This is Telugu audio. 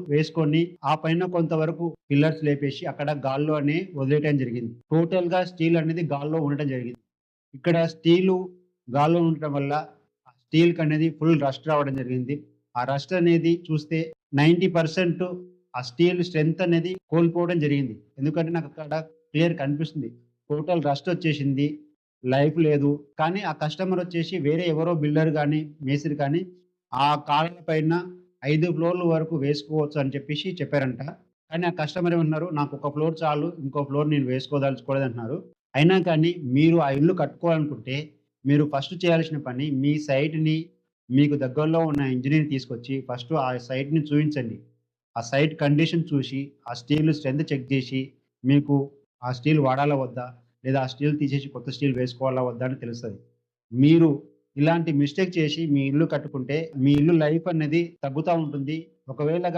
వేసుకొని ఆ పైన కొంతవరకు పిల్లర్స్ లేపేసి అక్కడ గాల్లోనే వదిలేయటం జరిగింది. టోటల్‌గా స్టీల్ అనేది గాల్లో ఉండటం జరిగింది. ఇక్కడ స్టీలు గాల్లో ఉండటం వల్ల ఆ స్టీల్‌కనేది ఫుల్ రస్ట్ రావడం జరిగింది. ఆ రస్ట్ అనేది చూస్తే 90% ఆ స్టీల్ స్ట్రెంత్ అనేది కోల్పోవడం జరిగింది. ఎందుకంటే నాకక్కడ క్లియర్ కనిపిస్తుంది. టోటల్ రస్ట్ వచ్చేసింది. లైఫ్ లేదు. కానీ ఆ కస్టమర్ వచ్చేసి వేరే ఎవరో బిల్డర్ గాని, మేస్త్రి కానీ ఆ కాలల పైన 5 ఫ్లోర్‌ల వరకు వేసుకోవచ్చు అని చెప్పేసి చెప్పారంట. కానీ ఆ కస్టమర్ ఏమన్నారు, "నాకొక ఫ్లోర్ చాలు. ఇంకో ఫ్లోర్ నేను వేసుకోదలుచుకోలేదంటున్నారు." అయినా కానీ మీరు ఆ ఇల్లు కట్టుకోవాలనుకుంటే, మీరు ఫస్ట్ చేయాల్సిన పని మీ సైట్‌ని మీకు దగ్గరలో ఉన్న ఇంజినీర్‌ని తీసుకొచ్చి ఫస్ట్ ఆ సైట్‌ని చూయించండి. ఆ సైట్ కండిషన్ చూసి, ఆ స్టీల్ స్ట్రెంత్ చెక్ జేసి, మీకు ఆ స్టీల్ వాడాలా వద్దా? లేదా ఆ స్టీల్ తీసేసి కొత్త స్టీల్ వేసుకోవాలా వద్దా అని తెలుస్తది. మీరు ఇలాంటి మిస్టేక్ చేసి మీ ఇల్లు కట్టుకుంటే, మీ ఇల్లు లైఫ్ అనేది తగ్గుతా ఉంటుంది. ఒకవేళ